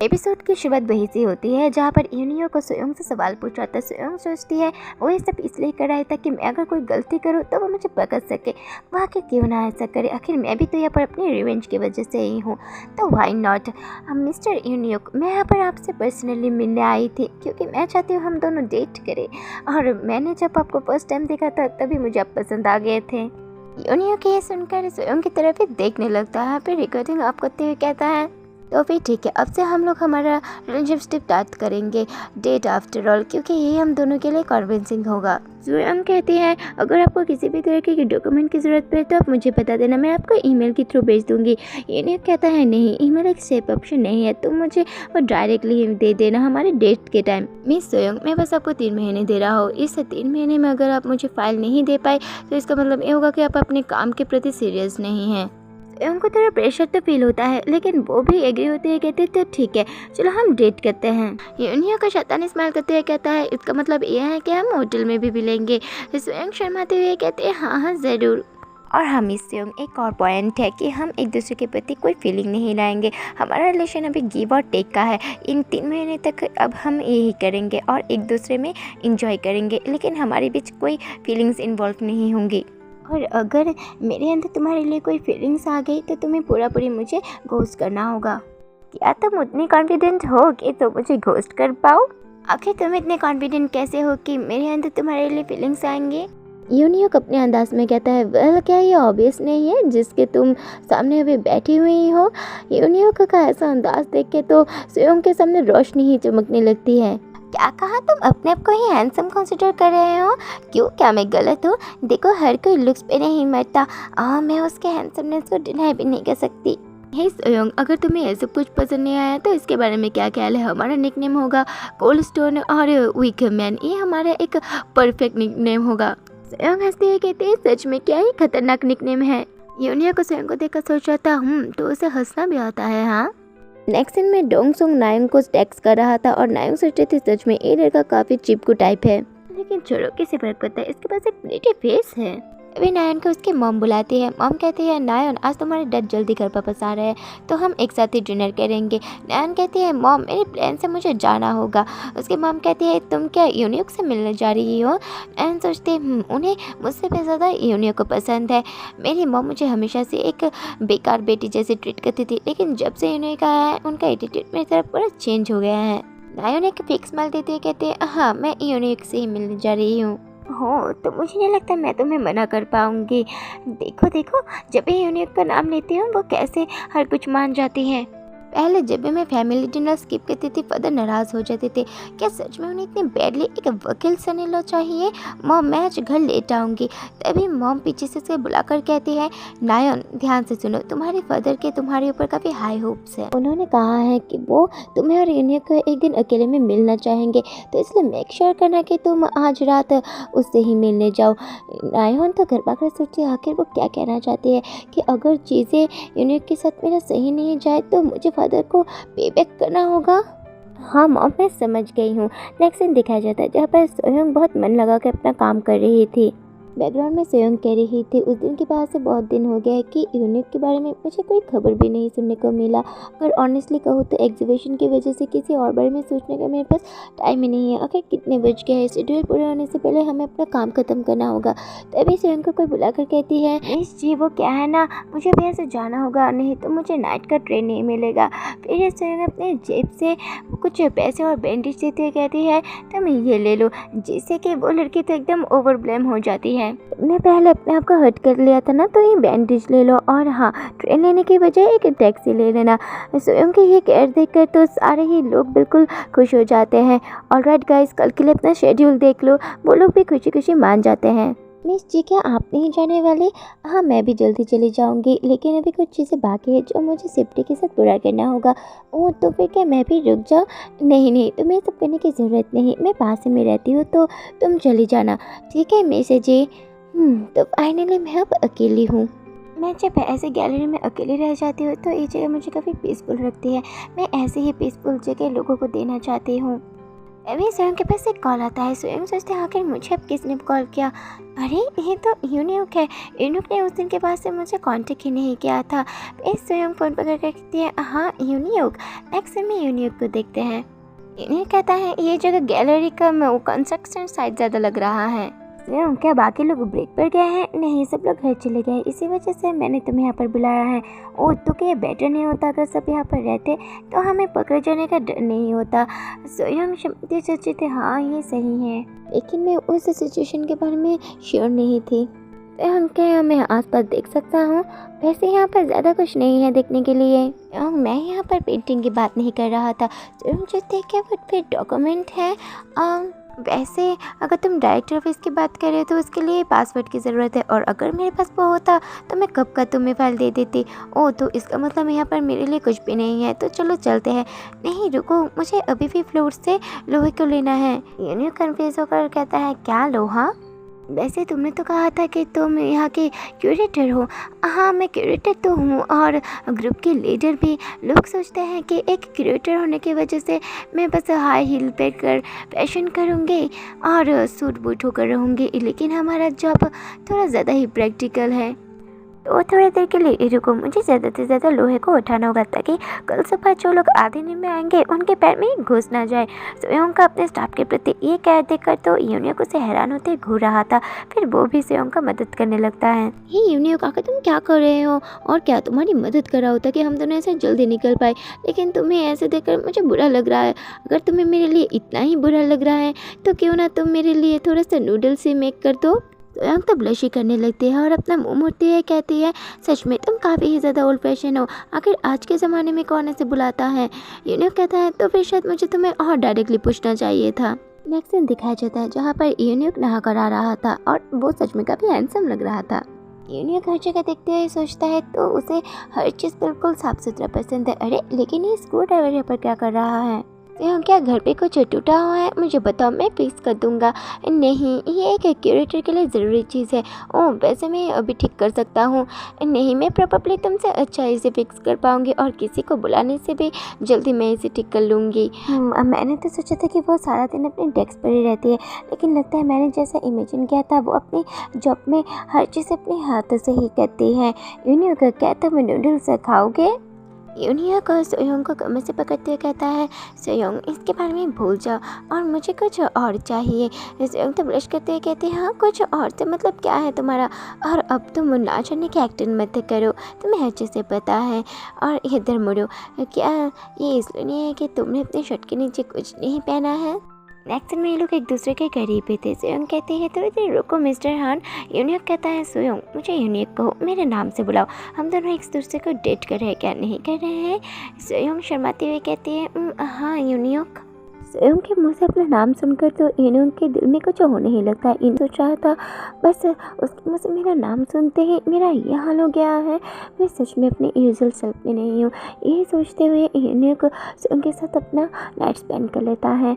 Episode की शुरुआत वहीं से होती है जहाँ पर यूनियो को सोयोंग से सवाल पूछा था। सोयोंग सोचती है वो ये सब इसलिए कर रहा है ताकि मैं अगर कोई गलती करूँ तो वो मुझे पकड़ सके। वो आखिर क्यों ना ऐसा करे, आखिर मैं भी तो यहाँ पर अपनी रिवेंज की वजह से ही हूँ, तो व्हाई नॉट। मिस्टर यूनियो, मैं यहाँ पर आपसे पर्सनली मिलने आई थी क्योंकि मैं चाहती हूँ हम दोनों डेट करें, और मैंने जब आपको फर्स्ट टाइम देखा था तभी मुझे आप पसंद आ गए थे। यूनियो के ये सुनकर सोयोंग की तरफ ही देखने लगता है, फिर रिकॉर्डिंग ऑफ करते हुए कहता है तो फिर ठीक है, अब से हम लोग हमारा रिलेशनशिप स्टार्ट करेंगे, डेट आफ्टर ऑल, क्योंकि ये हम दोनों के लिए कन्विंसिंग होगा। सोयोंग कहती है अगर आपको किसी भी तरीके की डॉक्यूमेंट की ज़रूरत पड़े तो आप मुझे बता देना, मैं आपको ईमेल के थ्रू भेज दूंगी। ये कहता है नहीं, ईमेल एक सेफ ऑप्शन नहीं है, तुम मुझे वो डायरेक्टली दे देना हमारे डेट के टाइम। मिस सोयोंग, मैं बस आपको 3 महीने दे रहा हूँ, इस 3 महीने में अगर आप मुझे फाइल नहीं दे पाए तो इसका मतलब ये होगा कि आप अपने काम के प्रति सीरियस नहीं हैं। उनको थोड़ा प्रेशर तो फील होता है, लेकिन वो भी एग्री होते हैं, कहते तो ठीक है चलो हम डेट करते हैं। यूनियो का शैतानी स्माइल करते हुए कहता है इसका मतलब ये है कि हम होटल में भी मिलेंगे। सोयोंग शर्माते हुए कहते हैं हाँ ज़रूर। और हम इस सोयोंग एक और पॉइंट है कि हम एक दूसरे के प्रति कोई फीलिंग नहीं लाएंगे, हमारा रिलेशन अभी गिव और टेक का है। इन 3 महीने तक अब हम यही करेंगे और एक दूसरे में इंजॉय करेंगे, लेकिन हमारे बीच कोई फीलिंग्स इन्वॉल्व नहीं होंगी। और अगर मेरे अंदर तुम्हारे लिए कोई फीलिंग्स आ गई तो तुम्हें पूरी मुझे घोस्ट करना होगा। क्या तुम उतनी कॉन्फिडेंट हो कि तुम मुझे घोस्ट कर पाओ? आखिर तुम इतने कॉन्फिडेंट कैसे हो कि मेरे अंदर तुम्हारे लिए फीलिंग्स आएंगे? यूनियो अपने अंदाज में कहता है वेल क्या ये ऑब्वियस नहीं है जिसके तुम सामने अभी बैठी हुई हो? यूनियो का ऐसा अंदाज देख के तो सोयोंग के सामने रोशनी ही चमकने लगती है। क्या कहा, तुम अपने आप को ही हैंडसम कंसिडर कर रहे हो? क्यों, क्या मैं गलत हूँ? देखो हर कोई लुक्स पे नहीं मरता, मैं उसके हैंडसमनेस को डिनाई भी नहीं कर सकती। हे सोयोंग, अगर तुम्हें ये सब कुछ पसंद नहीं आया तो इसके बारे में क्या ख्याल है? हमारा निकनेम होगा कोल्ड स्टोन और वीक मैन, ये हमारा एक परफेक्ट निकनेम होगा। सोयोंग हंसते हुए कहते हैं सच में क्या ही खतरनाक निकनेम है। यूनियो को सोयोंग को देखकर सोच रहा था तो उसे हंसना भी आता है। हाँ, नेक्स्ट सीन में डोंग सुंग नायोंग को टेक्स्ट कर रहा था और नायोंग सोचते थे सच में ये लड़का काफी चिपकू टाइप है, लेकिन छोड़ो किसे फर्क पड़ता है, इसके पास एक प्रिटी फेस है। अभी नायन को उसकी मॉम बुलाती है। मॉम कहती है नायन आज तुम्हारे डैड जल्दी घर वापस आ रहे हैं तो हम एक साथ ही डिनर करेंगे। नायन कहती है मॉम मेरे प्लान से मुझे जाना होगा। उसकी मॉम कहती है तुम क्या यूनिक से मिलने जा रही हो? नायन सोचते उन्हें मुझसे भी ज़्यादा यूनिक को पसंद है। मेरी मॉम मुझे हमेशा से एक बेकार बेटी जैसे ट्रीट करती थी, लेकिन जब से यूनिक आया है उनका एटीट्यूड मेरी तरफ पूरा चेंज हो गया है। नायन एक फिक्स स्माइल देती है, कहते हैं हाँ मैं यूनिक से ही मिलने जा रही हूँ। हो तो मुझे नहीं लगता मैं तुम्हें मना कर पाऊंगी। देखो देखो जब भी यूनिक का नाम लेती हूँ वो कैसे हर कुछ मान जाती है। पहले जब भी मैं फैमिली डिनर स्किप करती थी फादर नाराज़ हो जाते थे। क्या सच में उन्हें इतने बैडली एक वकील सनी लो चाहिए? मॉम मैं आज घर लेट आऊँगी। तभी मॉम पीछे से उसे बुलाकर कहती है नायन ध्यान से सुनो, तुम्हारे फादर के तुम्हारे ऊपर काफ़ी हाई होप्स है। उन्होंने कहा है कि वो तुम्हें और यूनिक को एक दिन अकेले में मिलना चाहेंगे, तो इसलिए मेक श्योर करना कि तुम आज रात उससे ही मिलने जाओ। नायन तो घर पाकर सोची आखिर वो क्या कहना चाहती है कि अगर चीज़ें यूनिक के साथ मेरा सही नहीं जाए तो मुझे फादर को पेबैक करना होगा। हाँ मॉम मैं समझ गई हूँ। नेक्स्ट सीन दिखाया जाता है जहाँ पर सोयोंग बहुत मन लगा कर अपना काम कर रही थी। बैकग्राउंड में सोयोंग कह रही थी उस दिन के बाद से बहुत दिन हो गया है कि यूनिक के बारे में मुझे कोई खबर भी नहीं सुनने को मिला। अगर ऑनेस्टली कहूँ तो एग्जीबिशन की वजह से किसी और बारे में सोचने का मेरे पास टाइम ही नहीं है। आखिर कितने बज गए हैं, शेड्यूल पूरा होने से पहले हमें अपना काम खत्म करना होगा। तभी सोयोंग को कोई बुलाकर कहती है मिस जी वो क्या है ना, मुझे भी ऐसे जाना होगा, नहीं तो मुझे नाइट का ट्रेन नहीं मिलेगा। फिर सोयोंग अपने जेब से कुछ पैसे और बैंडेज देते हुए कहती है तुम ये ले लो, जिससे कि वो लड़की तो एकदम ओवरब्लेम हो जाती है। तुमने पहले अपने आप को हर्ट कर लिया था ना, तो ये बैंडेज ले लो, और हाँ ट्रेन लेने की बजाय एक टैक्सी ले लेना। स्वयं की ये केयर देखकर तो सारे ही लोग बिल्कुल खुश हो जाते हैं। ऑलराइट गाइस, कल के लिए अपना शेड्यूल देख लो। वो लोग भी खुशी खुशी मान जाते हैं। मिस जी क्या आप नहीं जाने वाले? हाँ मैं भी जल्दी चली जाऊंगी, लेकिन अभी कुछ चीज़ें बाकी है जो मुझे सेफ्टी के साथ पूरा करना होगा। ओह तो फिर क्या मैं भी रुक जाऊँ? नहीं तुम्हें सब करने की ज़रूरत नहीं, मैं पास में रहती हूँ तो तुम चली जाना, ठीक है मिस जी। तो फाइनली मैं अब अकेली हूँ। मैं जब ऐसे गैलरी में अकेली रह जाती हूँ तो ये जगह मुझे काफ़ी पीसफुल रखती है। मैं ऐसे ही पीसफुल जगह लोगों को देना चाहती हूँ। अभी स्वयं के पास एक कॉल आता है। स्वयं सोचते हैं आखिर मुझे अब किसने कॉल किया। अरे ये तो यूनिक है। यूनिक ने उस दिन के बाद से मुझे कांटेक्ट ही नहीं किया था। इस स्वयं फ़ोन पकड़ कर कहती है हाँ यूनिक। नेक्स्ट में यूनिक को देखते हैं। यूनिक कहता है ये जगह गैलरी का कंस्ट्रक्शन साइट ज़्यादा लग रहा है। स्वयं क्या बाकी लोग ब्रेक पर गए हैं? नहीं, सब लोग घर चले गए, इसी वजह से मैंने तुम्हें यहाँ पर बुलाया है। ओह तो क्या बेटर नहीं होता अगर सब यहाँ पर रहते तो हमें पकड़ जाने का डर नहीं होता। स्वयं शब्द सोचे थे हाँ ये सही है, लेकिन मैं उस सिचुएशन के बारे में श्योर नहीं थी। तो हम क्या मैं आसपास देख सकता हूँ? वैसे यहाँ पर ज़्यादा कुछ नहीं है देखने के लिए। मैं यहाँ पर पेंटिंग की बात नहीं कर रहा था। स्वयं सोचते क्या वो फिर डॉक्यूमेंट है? वैसे अगर तुम डायरेक्टर ऑफिस की बात कर रहे हो तो उसके लिए पासवर्ड की ज़रूरत है, और अगर मेरे पास वो होता तो मैं कब का तुम्हें फ़ाइल दे देती। ओह तो इसका मतलब यहाँ पर मेरे लिए कुछ भी नहीं है, तो चलो चलते हैं। नहीं रुको, मुझे अभी भी फ्लोर से लोहे को लेना है। यूनियन कन्फ्यूज होकर कहता है क्या लोहा? वैसे तुमने तो कहा था कि तुम यहाँ के क्यूरेटर हो। हाँ मैं क्यूरेटर तो हूँ और ग्रुप के लीडर भी। लोग सोचते हैं कि एक क्यूरेटर होने की वजह से मैं बस हाई हील पहनकर फैशन करूँगी और सूट बूट होकर रहूँगी, लेकिन हमारा जॉब थोड़ा ज़्यादा ही प्रैक्टिकल है। तो थोड़ी देर के लिए रुको, मुझे ज़्यादा से ज़्यादा लोहे को उठाना होगा ताकि कल सुबह जो लोग आधे नींद में आएंगे उनके पैर में घुस ना जाए। स्वयं का अपने स्टाफ के प्रति ये कह देकर तो यूनियन उसे हैरान होते घूर रहा था। फिर वो भी स्वयं का मदद करने लगता है। ये यूनियन आकर तुम क्या कर रहे हो? और क्या तुम्हारी मदद कर रहा होता कि हम दोनों ऐसे जल्दी निकल पाए, लेकिन तुम्हें ऐसे देखकर मुझे बुरा लग रहा है। अगर तुम्हें मेरे लिए इतना ही बुरा लग रहा है तो क्यों ना तुम मेरे लिए थोड़ा सा नूडल्स ही मेक कर दो। स्वयं तो ब्लश ही करने लगती है और अपना मुंह मोड़ती है, कहती है सच में तुम काफ़ी ही ज़्यादा ओल्ड फैशन हो। आखिर आज के ज़माने में कौन ऐसे बुलाता है? यूनिक कहता है तो फिर शायद मुझे तुम्हें और डायरेक्टली पूछना चाहिए था। नेक्स्ट सीन दिखाया जाता है जहाँ पर यूनिक नहा कर आ रहा था और वो सच में काफ़ी हैंडसम लग रहा था। यूनिक हर जगह देखते हुए सोचता है तो उसे हर चीज़ बिल्कुल साफ सुथरा पसंद है। अरे लेकिन ये स्क्रू ड्राइवर यहाँ पर क्या कर रहा है? क्या घर पे कुछ टूटा हुआ है? मुझे बताओ, मैं फिक्स कर दूंगा। नहीं ये एक क्यूरेटर के लिए ज़रूरी चीज़ है। ओह वैसे मैं अभी ठीक कर सकता हूँ। नहीं मैं प्रॉपर्ली तुमसे अच्छा इसे फिक्स कर पाऊँगी और किसी को बुलाने से भी जल्दी मैं इसे ठीक कर लूँगी। मैंने तो सोचा था कि वो सारा दिन अपने डेस्क पर ही रहती है, लेकिन लगता है मैंने जैसा इमेजिन किया था वो अपनी जॉब में हर चीज़ अपने हाथों से ही करती है। यूनियन क्या तुम नूडल्स खाओगे? यूनिया को सोयोंग को कमर से पकड़ते हुए कहता है सोयोंग इसके बारे में भूल जाओ और मुझे कुछ और चाहिए। सोयोंग तो ब्रश करते हुए कहते हैं हाँ कुछ और से मतलब क्या है तुम्हारा? और अब तुम ना जाने की एक्टिंग मत करो, तुम्हें अच्छे से पता है। और इधर मुड़ो, क्या ये इसलिए नहीं है कि तुमने अपने शर्ट के नीचे कुछ नहीं पहना है? नेक्स्ट में ये लोग एक दूसरे के करीब ही थे। सोयोंग कहती है थोड़ी देर रुको मिस्टर हान। यूनिक कहता है सोयोंग मुझे यूनिक कहो, मेरे नाम से बुलाओ, हम दोनों एक दूसरे को डेट कर रहे हैं क्या नहीं कर रहे हैं? सोयोंग शर्माते हुए कहती है हाँ यूनिक। सोयोंग के मुंह से अपना नाम सुनकर तो यूनिक के दिल में कुछ होने ही लगता। इन सोच रहा था बस उसके मुँह से मेरा नाम सुनते ही मेरा ये हाल हो गया है, मैं सच में अपने यूजुअल सेल्फ में नहीं हूँ। ये सोचते हुए यूनिक सोयोंग के साथ अपना नाइट स्पेंड कर लेता है।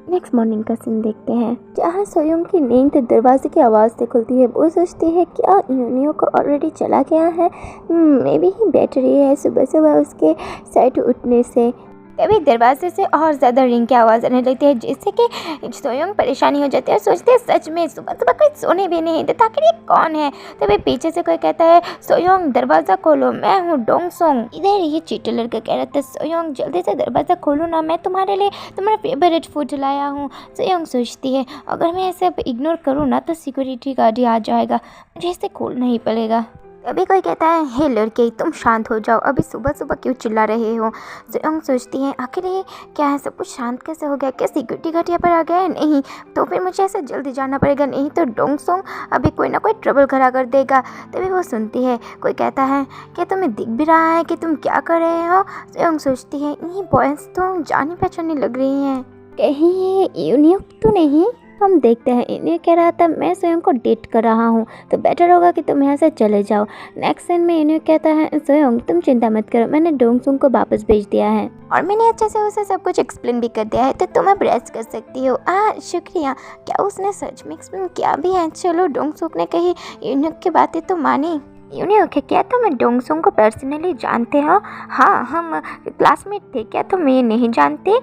नेक्स्ट मॉर्निंग का सीन देखते हैं जहाँ सोयोंग की नींद दरवाजे की आवाज़ से खुलती है। वो सोचती है क्या यूनियो को ऑलरेडी चला गया है? मे बी ही बेटर ही है सुबह सुबह उसके साइड उठने से। तभी दरवाजे से और ज़्यादा रिंग की आवाज़ आने लगती है जिससे कि सोयोंग परेशानी हो जाती है और सोचते हैं सच में सुबह सुबह कोई सोने भी नहीं देता, आखिर ये कौन है? तभी पीछे से कोई कहता है सोयोंग दरवाज़ा खोलो, मैं हूँ डोंगसोंग। इधर ये चीटर लड़का कह रहा था सोयोंग जल्दी से दरवाज़ा खोलो ना, मैं तुम्हारे लिए तुम्हारा फेवरेट फूड लाया हूँ। सोयोंग सोचती है अगर मैं ऐसे इग्नोर करूँ ना तो सिक्योरिटी गार्ड आ जाएगा, मुझे इसे खोलना ही पड़ेगा। अभी कोई कहता है हे लड़के तुम शांत हो जाओ, अभी सुबह सुबह क्यों चिल्ला रहे हो? सोयोंग सोचती है आखिर ये क्या है, सब कुछ शांत कैसे हो गया? क्या सिक्योरिटी गार्ड यहाँ पर आ गया है? नहीं तो फिर मुझे ऐसे जल्दी जाना पड़ेगा, नहीं तो डोंगसोंग अभी कोई ना कोई ट्रबल खड़ा कर देगा। तभी वो सुनती है कोई कहता है क्या तुम्हें दिख भी रहा है कि तुम क्या कर रहे हो? सोयोंग सोचती है ये बॉयज़ तो जानी पहचानी लग रही हैं, कहीं ये यूनिक तो नहीं? हम देखते हैं। इन्हें कह रहा था मैं स्वयं को डेट कर रहा हूँ तो बेटर होगा कि तुम यहाँ से चले जाओ। नेक्स्ट सीन में इन्हें कहता है स्वयं तुम चिंता मत करो, मैंने डोंगसोंग को वापस भेज दिया है और मैंने अच्छे से उसे सब कुछ एक्सप्लेन भी कर दिया है, तो तुम अब रेस्ट कर सकती हो। शुक्रिया। क्या उसने सच में एक्सप्लेन किया भी है? चलो डोंगसोंग ने कही यूनिक की बातें तो मानी। यूनिक क्या तुम डोंगसोंग को पर्सनली जानते हो? हाँ हम क्लासमेट थे, क्या तुम ये नहीं जानते?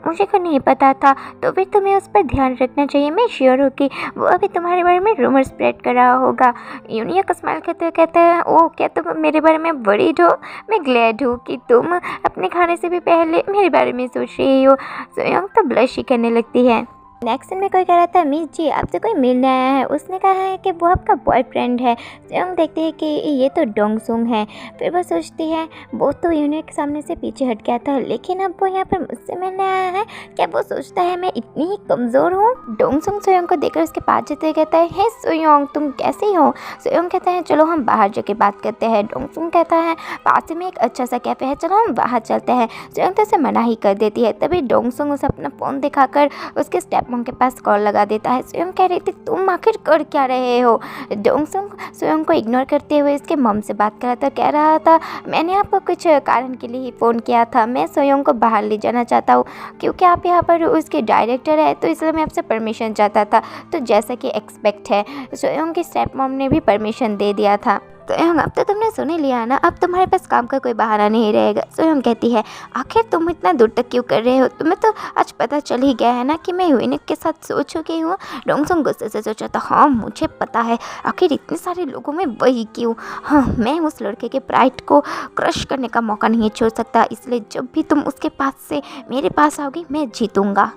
मुझे को नहीं पता था, तो फिर तुम्हें उस पर ध्यान रखना चाहिए। मैं श्योर हूँ कि वो अभी तुम्हारे बारे में रूमर स्प्रेड कर रहा होगा। यूनिया को स्माइल करते हुए कहता है, ओ क्या तुम मेरे बारे में वरीड हो? मैं ग्लैड हूँ कि तुम अपने खाने से भी पहले मेरे बारे में सोच रही हो। सोयोंग तो ब्लश ही करने लगती है। नेक्स्ट सीन में कोई कह रहा था, मिस जी आपसे कोई मिलने आया है, उसने कहा है कि वो आपका बॉयफ्रेंड है। सोयोंग देखती है कि ये तो डोंगसुंग है। फिर वो सोचती है वो तो यूनिया के सामने से पीछे हट गया था, लेकिन अब वो यहाँ पर मुझसे मिलने आया है। क्या वो सोचता है मैं इतनी ही कमज़ोर हूँ? डोंगसुंग सोयोंग को देखकर उसके पास जाते हुए कहता है, हे सोयोंग तुम कैसी हो? सोयोंग कहता है चलो हम बाहर जाके बात करते हैं। डोंगसुंग कहता है पास में एक अच्छा सा कैफ़े है, चलो हम वहाँ चलते हैं। सोयोंग तो उसे मना ही कर देती है। तभी डोंगसुंग उसे अपना फ़ोन दिखाकर उसके स्टेप के पास कॉल लगा देता है। सोयोंग कह रही थी तुम आखिर कर क्या रहे हो? डोंगसुंग सोयोंग को इग्नोर करते हुए इसके मम से बात कर रहा था। कह रहा था मैंने आपको कुछ कारण के लिए ही फ़ोन किया था। मैं सोयोंग को बाहर ले जाना चाहता हूँ क्योंकि आप यहाँ पर उसके डायरेक्टर है, तो इसलिए मैं आपसे परमिशन चाहता था। तो जैसा कि एक्सपेक्ट है सोयोंग की स्टेप मॉम ने भी परमिशन दे दिया था। सोयोंग अब तो तुमने सुन ही लिया ना, अब तुम्हारे पास काम का कोई बहाना नहीं रहेगा। सोयोंग कहती है आखिर तुम इतना दूर तक क्यों कर रहे हो? तुम्हें तो आज पता चल ही गया है ना कि मैं यूनिक के साथ सो चुकी हूँ। डोंगसुंग गुस्से से सोचा था, हाँ मुझे पता है, आखिर इतने सारे लोगों में वही क्यों? हाँ मैं उस लड़के के प्राइड को क्रश करने का मौका नहीं छोड़ सकता, इसलिए जब भी तुम उसके पास से मेरे पास आओगी मैं जीतूंगा।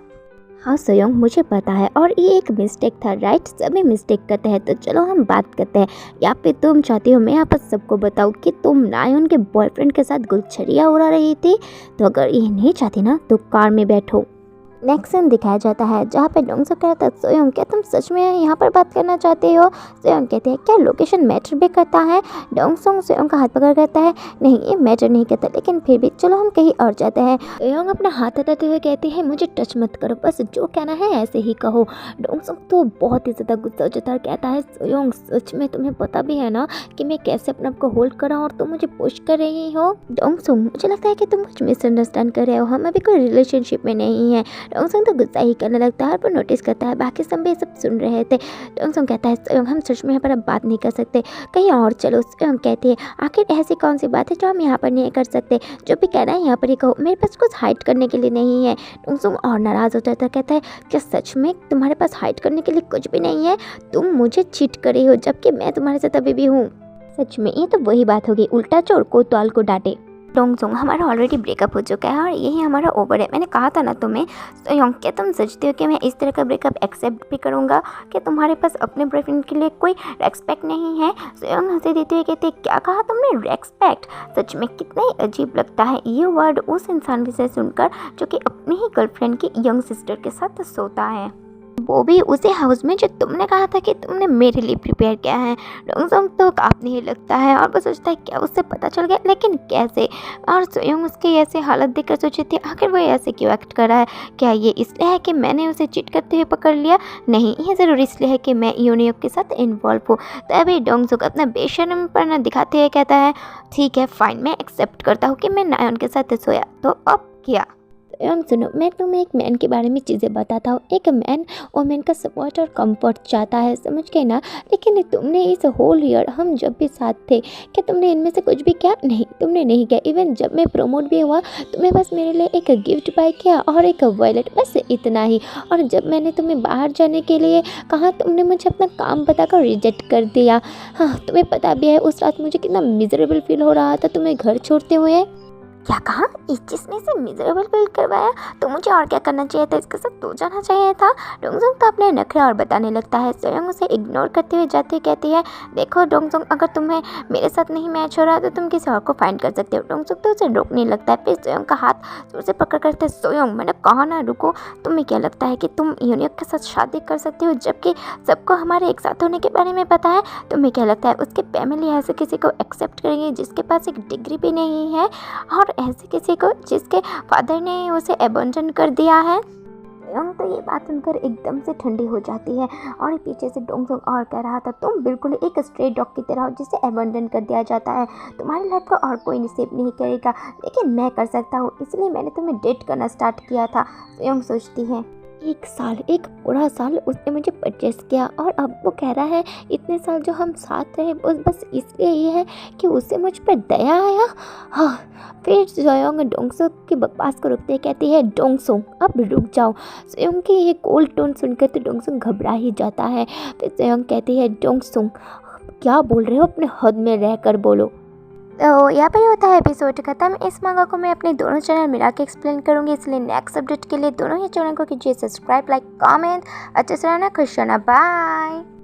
हाँ सोयोंग मुझे पता है, और ये एक मिस्टेक था, राइट? सभी मिस्टेक करते हैं, तो चलो हम बात करते हैं। या फिर तुम चाहती हो मैं यहाँ पर सबको बताऊँ कि तुम नायोन के बॉयफ्रेंड के साथ गुलछड़ियाँ उड़ा रही थी? तो अगर ये नहीं चाहती ना तो कार में बैठो। नेक्स्ट सीन दिखाया जाता है जहाँ पे डोंगसुंग कहता है सोयोंग क्या तुम सच में यहाँ पर बात करना चाहते हो? सोयोंग कहते हैं क्या लोकेशन मैटर भी करता है? डोंगसुंग सोयोंग का हाथ पकड़ कहता है नहीं ये मैटर नहीं करता, लेकिन फिर भी चलो हम कहीं और जाते हैं। सोयोंग अपना हाथ हटाते हुए कहती है मुझे टच मत करो, बस जो कहना है ऐसे ही कहो। डोंगसुंग तो बहुत ही ज़्यादा गुस्सा हो जाता है, कहता है सोयोंग सच में तुम्हें पता भी है ना कि मैं कैसे अपने आप को होल्ड कर रहा हूँ और तुम मुझे पुश कर रही हो? डोंगसुंग मुझे लगता है कि तुम कुछ मिसअंडरस्टैंड कर रहे हो, हम अभी कोई रिलेशनशिप में नहीं है। डोंगसुंग तो गुस्सा ही करने लगता है और वो नोटिस करता है बाकी सब भी सब सुन रहे थे। डोंगसुंग कहता है सोयोंग हम सच में यहाँ पर अब बात नहीं कर सकते, कहीं और चलो। सोयोंग कहती है आखिर ऐसी कौन सी बात है जो हम यहाँ पर नहीं कर सकते? जो भी कहना है यहाँ पर ही कहो, मेरे पास कुछ हाइड करने के लिए नहीं है। डोंगसुंग और नाराज़ हो जाता है, कहता है क्या सच में तुम्हारे पास हाइड करने के लिए कुछ भी नहीं है? तुम मुझे चीट कर रही हो जबकि मैं तुम्हारे साथ अभी भी हूँ। सच में ये तो वही बात होगी, उल्टा चोर कोतवाल को डांटे। डोंगसुंग हमारा ऑलरेडी ब्रेकअप हो चुका है और यही हमारा ओवर है, मैंने कहा था ना तुम्हें। सोयोंग क्या तुम सोचते हो कि मैं इस तरह का ब्रेकअप एक्सेप्ट भी करूँगा? कि तुम्हारे पास अपने बॉयफ्रेंड के लिए कोई रेस्पेक्ट नहीं है? सोयोंग हंसी देते हुए कहते क्या कहा तुमने? रेस्पेक्ट? सच में कितना ही अजीब लगता है ये वर्ड उस इंसान के से सुनकर जो कि अपनी ही गर्लफ्रेंड की यंग सिस्टर के साथ सोता है, वो भी उसी हाउस में जो तुमने कहा था कि तुमने मेरे लिए प्रिपेयर किया है। डोंगसुंग तो काफ़ी ही लगता है और वो सोचता है क्या उससे पता चल गया, लेकिन कैसे? और सोयोंग उसकी ऐसे हालत देखकर सोची थी आखिर वो ऐसे क्यों एक्ट कर रहा है? क्या ये इसलिए है कि मैंने उसे चीट करते हुए पकड़ लिया? नहीं, ये ज़रूर इसलिए है कि मैं यूनियक के साथ इन्वॉल्व हूँ। तभी डोंगसुंग अपना बेशर्मपना दिखाते हुए कहता है ठीक है फाइन, मैं एक्सेप्ट करता हूँ कि मैं नायोन के साथ सोया, तो अब क्या? सुनो मैं तुम्हें एक मैन के बारे में चीज़ें बताता हूँ। एक मैन वोमेन का सपोर्ट और कंफर्ट चाहता है, समझ गए ना? लेकिन तुमने इस होल ईयर हम जब भी साथ थे क्या तुमने इनमें से कुछ भी किया? नहीं, तुमने नहीं किया। इवन जब मैं प्रमोट भी हुआ तुमने बस मेरे लिए एक गिफ्ट बाय किया और एक वॉलेट, बस इतना ही। और जब मैंने तुम्हें बाहर जाने के लिए कहा तुमने मुझे अपना काम बताकर रिजेक्ट कर दिया। हाँ तुम्हें पता भी है उस रात मुझे कितना मिजरेबल फील हो रहा था तुम्हें घर छोड़ते हुए। क्या कहा? इस जिसने से मिजरेबल फील करवाया तो मुझे और क्या करना चाहिए था? इसके साथ तो जाना चाहिए था। डोंगसुंग तो अपने नखरे और बताने लगता है। सोयोंग उसे इग्नोर करते हुए जाते कहती है देखो डोंगसुंग अगर तुम्हें मेरे साथ नहीं मैच हो रहा तो तुम किसी और को फाइंड कर सकते हो। डोंगसुंग तो उसे रोकने लगता है, फिर सोयोंग का हाथ जोर से पकड़ करते सोयोंग मैंने कहा ना रुको। तुम्हें क्या लगता है कि तुम यूनिक के साथ शादी कर सकते हो जबकि सबको हमारे एक साथ होने के बारे में पता है? तुम्हें क्या लगता है उसके फैमिली ऐसे किसी को एक्सेप्ट करेंगे जिसके पास एक डिग्री भी नहीं है और ऐसे किसी को जिसके फादर ने उसे अबंडन कर दिया है? सोयोंग तो ये बात सुनकर एकदम से ठंडी हो जाती है और पीछे से डोंगसुंग और कह रहा था तुम बिल्कुल एक स्ट्रे डॉग की तरह हो जिसे अबंडन कर दिया जाता है। तुम्हारी लाइफ को और कोई निसेब नहीं करेगा, लेकिन मैं कर सकता हूँ, इसलिए मैंने तुम्हें डेट करना स्टार्ट किया था। सोयोंग सोचती है 1 साल, एक पूरा साल उसने मुझे परचेस किया और अब वो कह रहा है इतने साल जो हम साथ रहे बस इसलिए ये है कि उसे मुझ पर दया आया। हाँ, फिर सोयोंग डोंगसुक की बकवास को रुकते कहती है डोंगसुक अब रुक जाओ। सोयोंग की ये कोल्ड टोन सुनकर तो डोंगसुक घबरा ही जाता है। फिर सोयोंग कहती है डोंगसुक क्या बोल रहे हो, अपने हद में रहकर बोलो। तो यहाँ पर होता है एपिसोड खत्म। इस मांगा को मैं अपने दोनों चैनल मिला के एक्सप्लेन करूँगी, इसलिए नेक्स्ट अपडेट के लिए दोनों ही चैनल को कीजिए सब्सक्राइब, लाइक, कमेंट। अच्छे से रहना, खुश रहना, बाय।